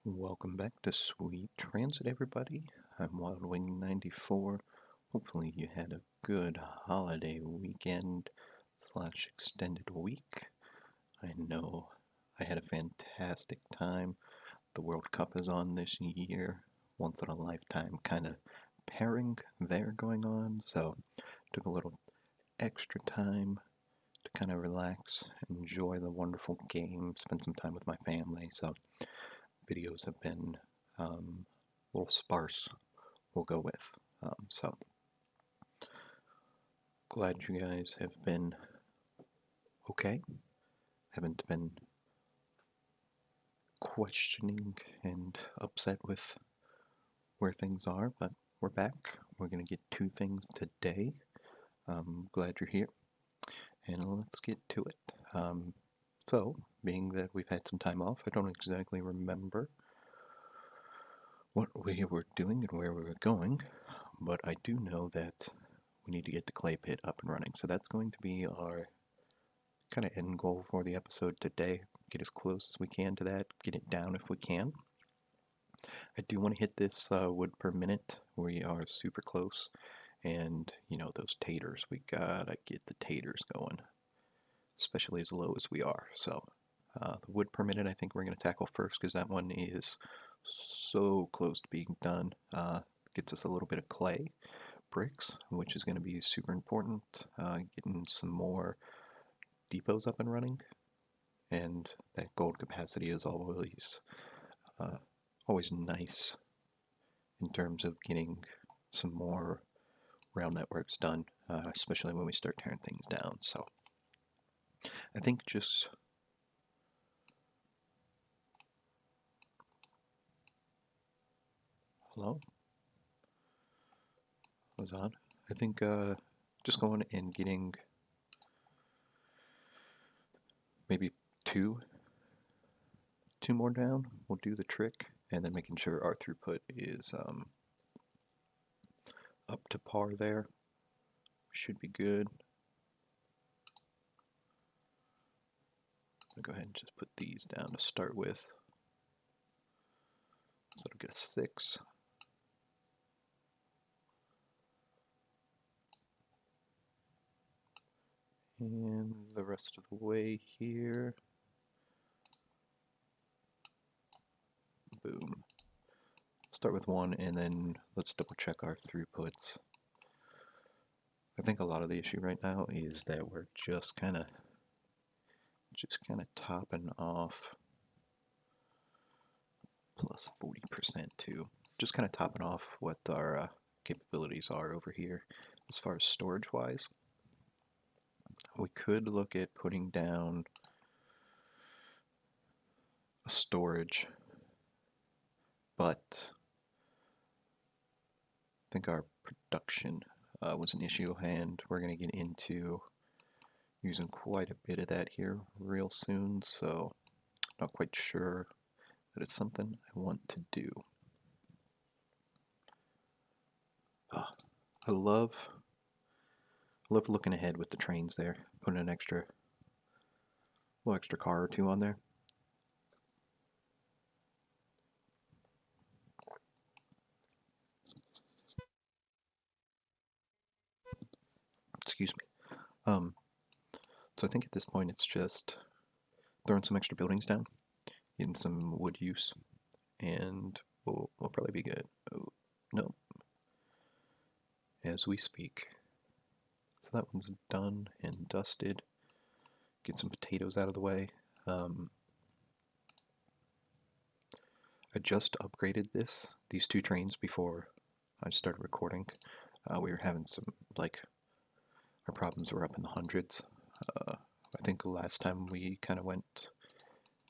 Welcome back to Sweet Transit, everybody. I'm WildWing94. Hopefully, you had a good holiday weekend slash extended week. I know I had a fantastic time. The World Cup is on this year, once in a lifetime kind of pairing there going on, so took a little extra time to kind of relax, enjoy the wonderful game, spend some time with my family. So videos have been a little sparse, we'll go with. So glad you guys have been okay. Haven't been questioning and upset with where things are, but we're back. We're going to get two things today. Glad you're here, and let's get to it. So, being that we've had some time off, I don't exactly remember what we were doing and where we were going, but I do know that we need to get the clay pit up and running. So that's going to be our kind of end goal for the episode today. Get as close as we can to that, get it down if we can. I do want to hit this wood per minute. We are super close, and you know, those taters, we gotta get the taters going, especially as low as we are. So the wood per minute I think we're going to tackle first, because that one is so close to being done. Gets us a little bit of clay bricks, which is going to be super important. Getting some more depots up and running, and that gold capacity is uh, always nice in terms of getting some more rail networks done, especially when we start tearing things down. So I think just hello was on. I think just going and getting maybe two more down will do the trick, and then making sure our throughput is up to par there. Should be good. I'll go ahead and just put these down to start with. So it'll get a 6. And the rest of the way here. Boom. Start with 1, and then let's double check our throughputs. I think a lot of the issue right now is that we're just kind of topping off plus 40% too. Just kind of topping off what our capabilities are over here as far as storage wise. We could look at putting down a storage, but I think our production was an issue, and we're going to get into using quite a bit of that here real soon, so not quite sure that it's something I want to do. I love looking ahead with the trains there, putting an little extra car or two on there. Excuse me. So I think at this point it's just throwing some extra buildings down, getting some wood use, and we'll probably be good. Oh, no. As we speak. So that one's done and dusted. Get some potatoes out of the way. I just upgraded these two trains before I started recording. We were having some, our problems were up in the hundreds. I think the last time we kind of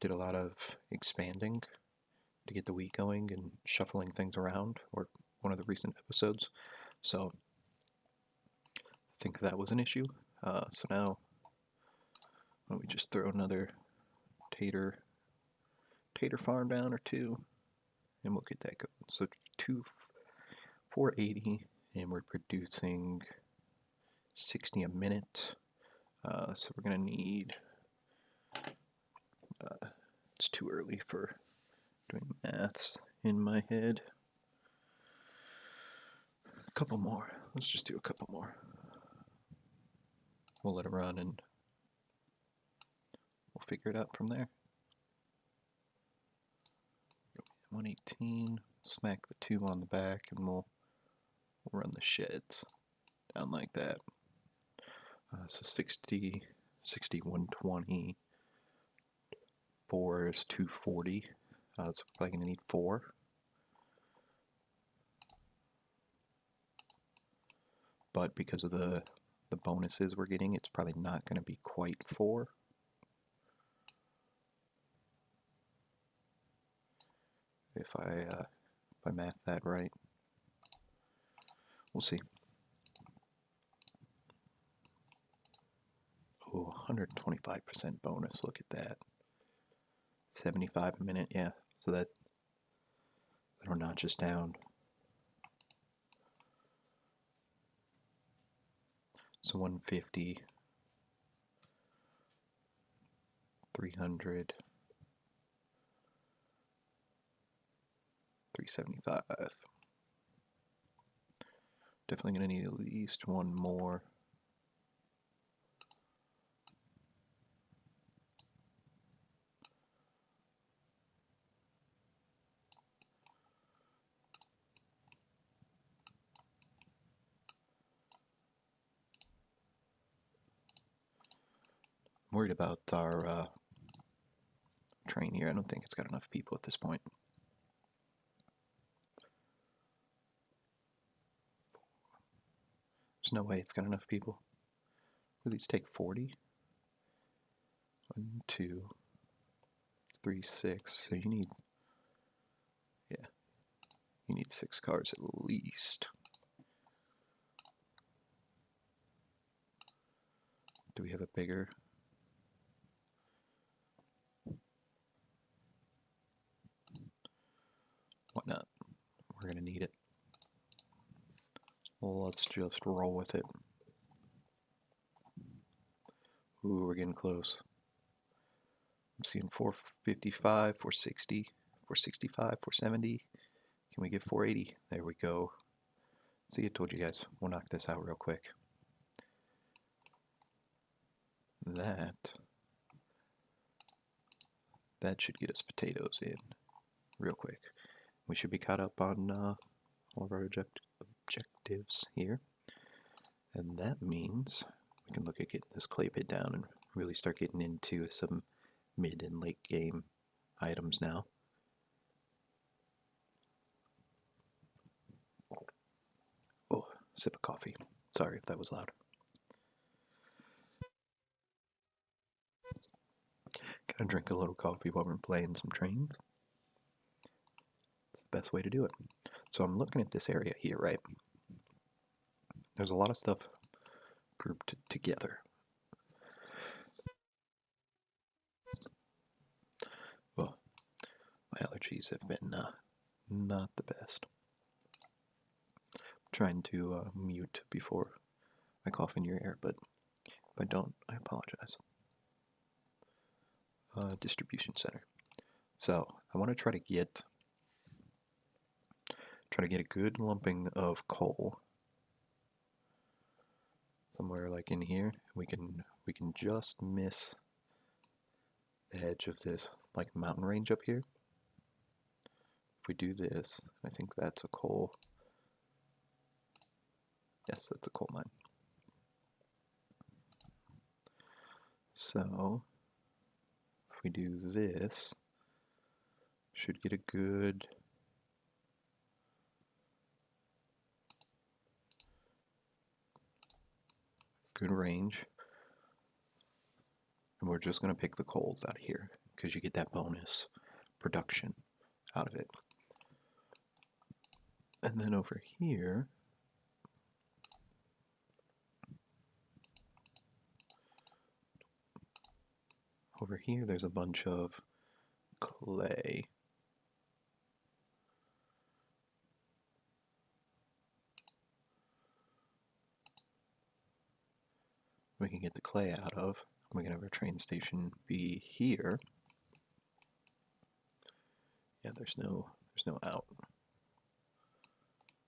did a lot of expanding to get the Wii going and shuffling things around, or one of the recent episodes. So I think that was an issue. So now, why don't we just throw another tater farm down or two, and we'll get that going. So 480, and we're producing 60 a minute. So we're gonna need. It's too early for Doing maths in my head. A couple more. Let's just do a couple more. We'll let it run and we'll figure it out from there. 118. Smack the 2 on the back and we'll run the sheds down like that. So 60, 120. 4 is 240. So we're probably going to need 4. But because of the bonuses we're getting, it's probably not going to be quite 4. If I math that right. We'll see. Oh, 125% bonus. Look at that. 75 a minute. Yeah. So that'll notch us down. So 150, 300, 375. Definitely going to need at least one more. I'm worried about our train here. I don't think it's got enough people at this point. There's no way it's got enough people. Will these take 40? 1, 2, 3, 6. So you need 6 cars at least. Do we have a bigger? Why not? We're going to need it. Well, let's just roll with it. Ooh, we're getting close. I'm seeing 455, 460, 465, 470. Can we get 480? There we go. See, I told you guys. We'll knock this out real quick. That should get us potatoes in real quick. We should be caught up on all of our objectives here. And that means we can look at getting this clay pit down and really start getting into some mid and late game items now. Oh, sip of coffee. Sorry if that was loud. Gotta drink a little coffee while we're playing some trains. It's the best way to do it. So I'm looking at this area here, right? There's a lot of stuff grouped together. Well, my allergies have been not the best. I'm trying to mute before I cough in your ear, but if I don't, I apologize. Distribution center. So I want to try to get a good lumping of coal somewhere like in here. We can just miss the edge of this like mountain range up here. If we do this, I think that's a coal. Yes, that's a coal mine. So if we do this, should get a good range. And we're just going to pick the coals out of here because you get that bonus production out of it. And then over here, there's a bunch of clay. We can get the clay out of. We can have our train station be here. Yeah, there's no out.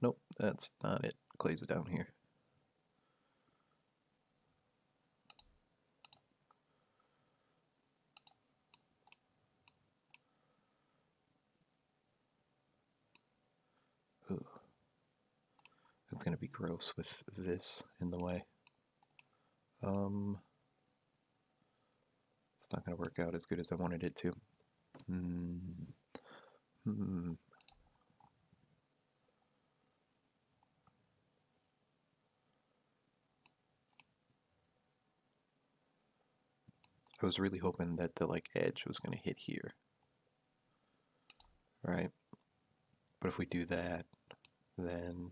Nope, that's not it. Clay's down here. Ooh. That's gonna be gross with this in the way. It's not gonna work out as good as I wanted it to. I was really hoping that the edge was gonna hit here. Right? But if we do that, then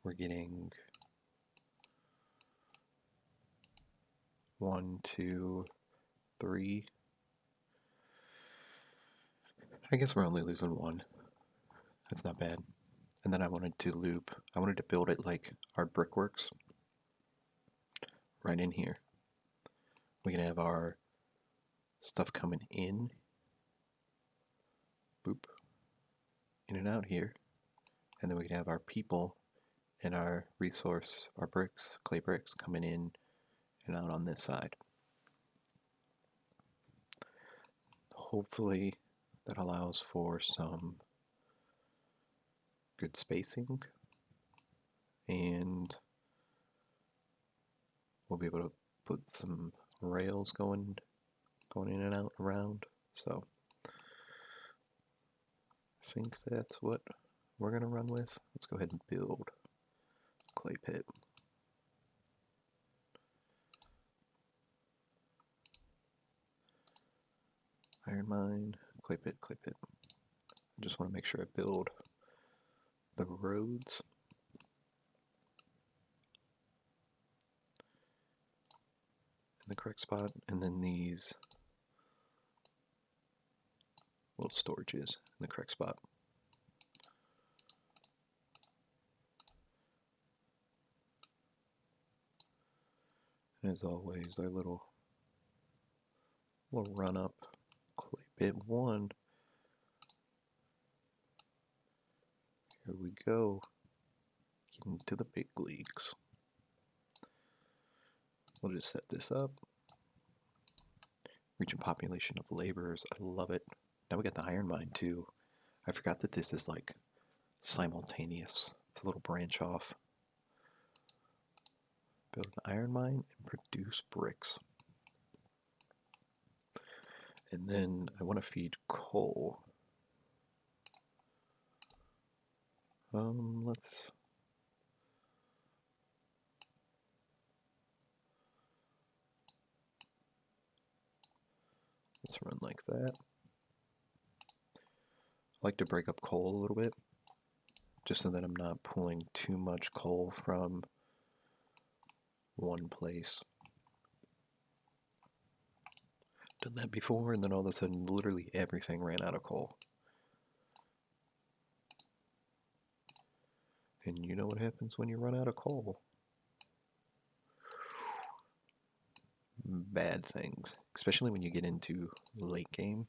we're getting 1, 2, 3. I guess we're only losing 1. That's not bad. And then I wanted to build it like our Brickworks right in here. We can have our stuff coming in, boop, in and out here. And then we can have our people and our resource, our bricks, clay bricks, coming in and out on this side. Hopefully that allows for some good spacing, and we'll be able to put some rails going in and out around. So I think that's what we're gonna run with. Let's go ahead and build clay pit. Iron mine, clay pit, clay pit. I just want to make sure I build the roads. In the correct spot, and then these little storages in the correct spot. And as always, our little run up clay pit 1. Here we go. Getting to the big leagues. We'll just set this up. Reaching population of laborers. I love it. Now we got the iron mine too. I forgot that this is like simultaneous. It's a little branch off. Build an iron mine and produce bricks. And then I want to feed coal. Let's run like that. I like to break up coal a little bit, just so that I'm not pulling too much coal from one place. Done that before, and then all of a sudden, literally everything ran out of coal. And you know what happens when you run out of coal? Bad things, especially when you get into late game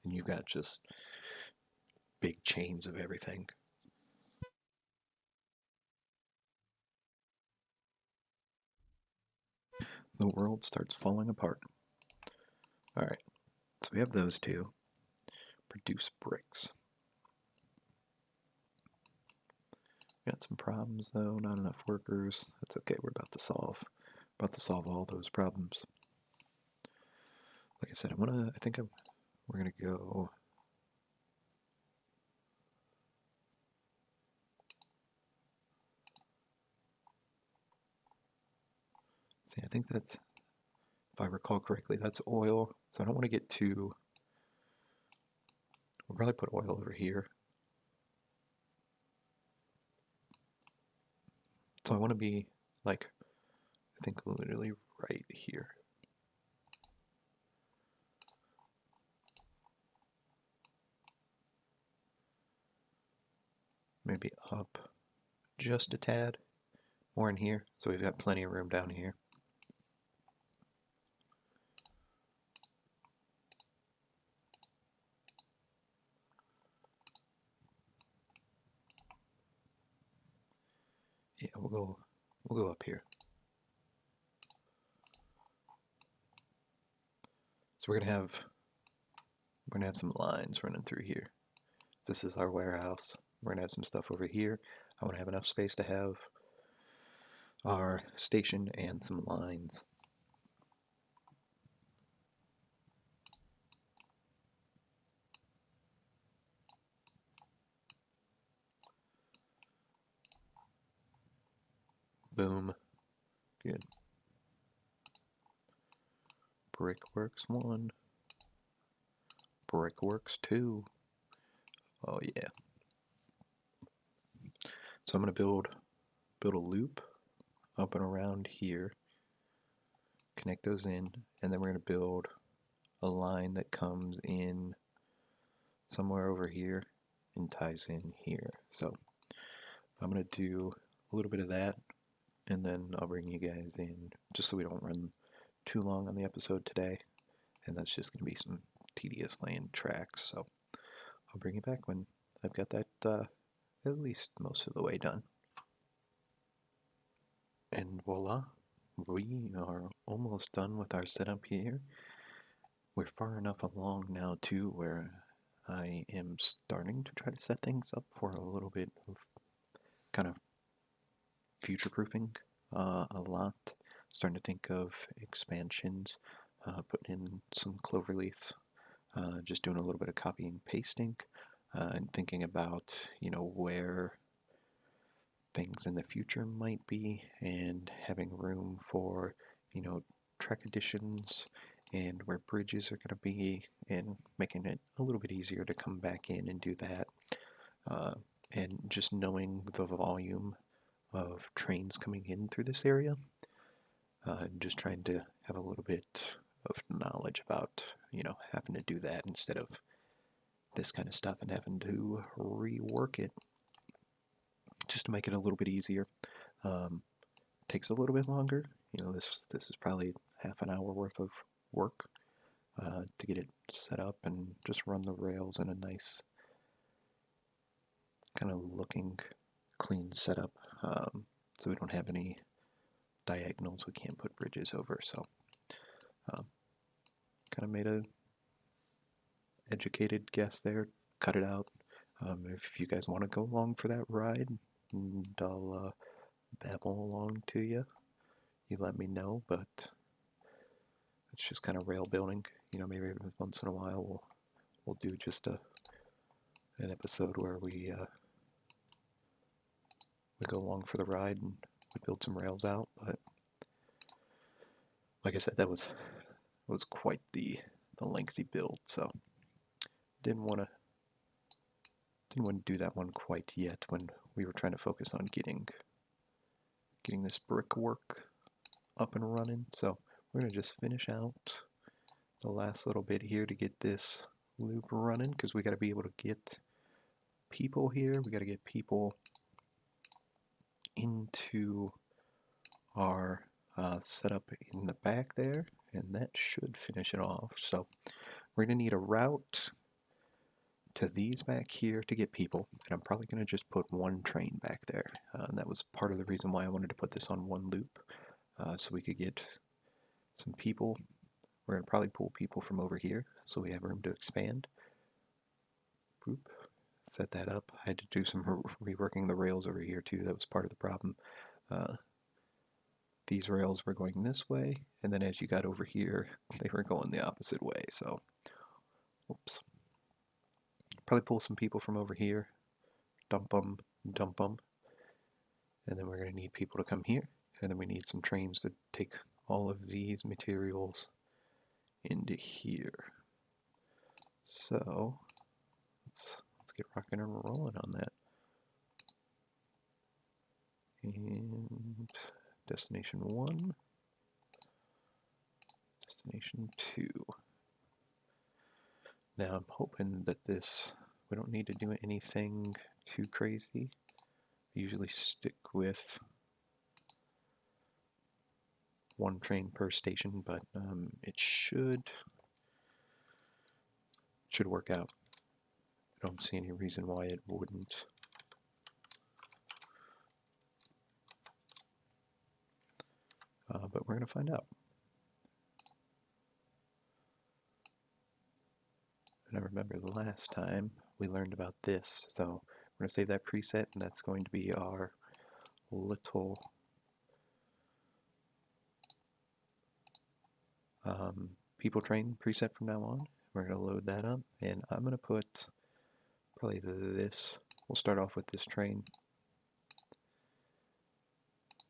and you've got just big chains of everything. The world starts falling apart. Alright, so we have those two. Produce bricks. Got some problems though, not enough workers. That's okay, we're about to solve all those problems. Like I said, we're gonna go. See, I think that's, if I recall correctly, that's oil. So I don't want to get too. We'll probably put oil over here. So I want to be like, I think literally right here. Maybe up just a tad more in here. So we've got plenty of room down here. Yeah, we'll go up here. So we're gonna have some lines running through here. This is our warehouse. We're gonna have some stuff over here. I want to have enough space to have our station and some lines. Boom. Good. Brickworks 1. Brickworks 2. Oh yeah. So I'm gonna build a loop up and around here, connect those in, and then we're gonna build a line that comes in somewhere over here and ties in here. So I'm gonna do a little bit of that, and then I'll bring you guys in just so we don't run too long on the episode today, and that's just gonna be some tedious laying tracks. So I'll bring you back when I've got that at least most of the way done. And voila, we are almost done with our setup here. We're far enough along now too where I am starting to try to set things up for a little bit of kind of future-proofing a lot. Starting to think of expansions, putting in some cloverleaf, just doing a little bit of copying and pasting, and thinking about, where things in the future might be, and having room for, track additions and where bridges are going to be, and making it a little bit easier to come back in and do that. And just knowing the volume of trains coming in through this area, and just trying to have a little bit of knowledge about, having to do that instead of this kind of stuff and having to rework it just to make it a little bit easier. Takes a little bit longer. This is probably half an hour worth of work to get it set up and just run the rails in a nice kind of looking clean setup, so we don't have any diagonals we can't put bridges over. So kind of made a educated guess there, cut it out. If you guys want to go along for that ride, and I'll babble along to you, you let me know. But it's just kind of rail building. Maybe once in a while we'll do just an episode where we go along for the ride and we build some rails out. But like I said, that was quite the lengthy build, so didn't want to do that one quite yet when we were trying to focus on getting this brickwork up and running. So we're gonna just finish out the last little bit here to get this loop running, because we got to be able to get people here. We got to get people into our setup in the back there, and that should finish it off. So we're going to need a route to these back here to get people, and I'm probably going to just put one train back there. And that was part of the reason why I wanted to put this on one loop, so we could get some people. We're going to probably pull people from over here, so we have room to expand. Boop. Set that up. I had to do some reworking the rails over here too. That was part of the problem. These rails were going this way, and then as you got over here, they were going the opposite way. So, whoops. Probably pull some people from over here, dump them, and then we're going to need people to come here, and then we need some trains to take all of these materials into here. So, let's get rocking and rolling on that. And destination 1, destination 2. Now I'm hoping that we don't need to do anything too crazy. I usually stick with one train per station, but it should work out. I don't see any reason why it wouldn't. but we're going to find out. And I remember the last time we learned about this, so we're going to save that preset, and that's going to be our little people train preset from now on. We're going to load that up, and I'm going to put probably this. We'll start off with this train.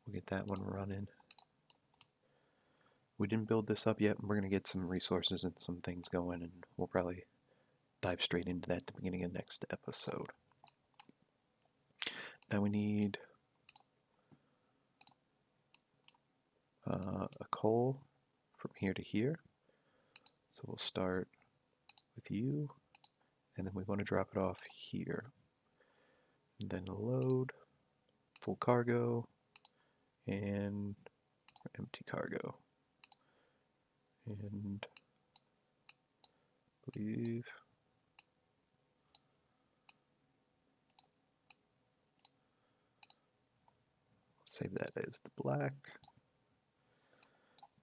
We'll get that one running. We didn't build this up yet, and we're going to get some resources and some things going, and we'll probably dive straight into that at the beginning of next episode. Now we need a coal from here to here. So we'll start with you, and then we want to drop it off here. And then load, full cargo, and empty cargo. And I believe save that as the black.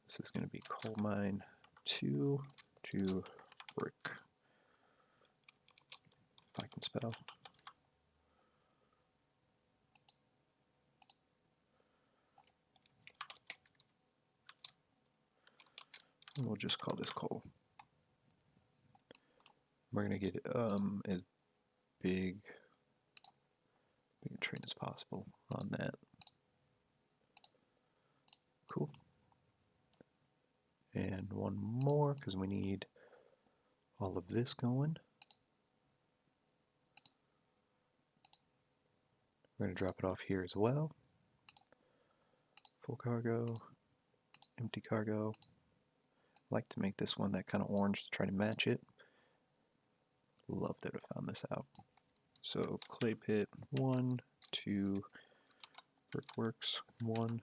This is going to be coal mine 2 to brick. If I can spell. And we'll just call this coal. We're going to get as big a train as possible on that. Cool. And one more, because we need all of this going. We're going to drop it off here as well. Full cargo, empty cargo. I like to make this one that kind of orange to try to match it. Love that I found this out. So clay pit 1, 2, Brickworks 1,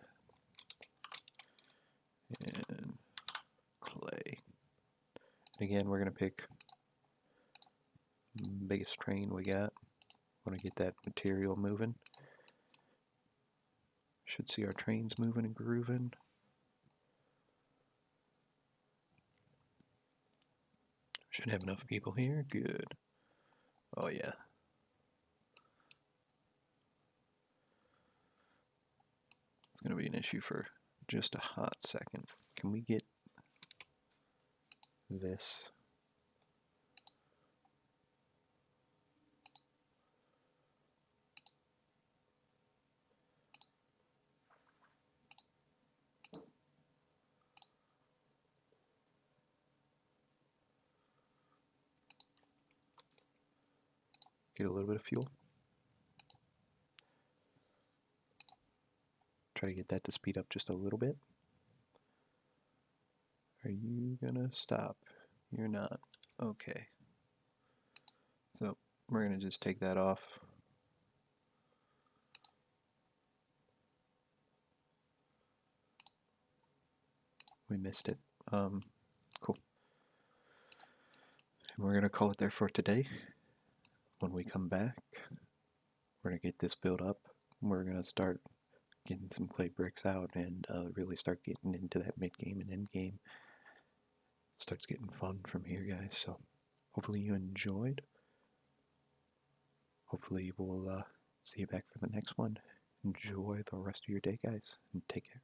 and clay. And again, we're going to pick the biggest train we got. Want to get that material moving. Should see our trains moving and grooving. Should have enough people here. Good. Oh yeah. It's going to be an issue for just a hot second. Can we get this? Get a little bit of fuel. Try to get that to speed up just a little bit. Are you gonna stop? You're not. Okay. So we're gonna just take that off. We missed it. Cool. And we're gonna call it there for today. When we come back, we're gonna get this built up. We're gonna start getting some clay bricks out and really start getting into that mid game and end game. It starts getting fun from here, guys. So hopefully you enjoyed. Hopefully we'll see you back for the next one. Enjoy the rest of your day, guys, and take care.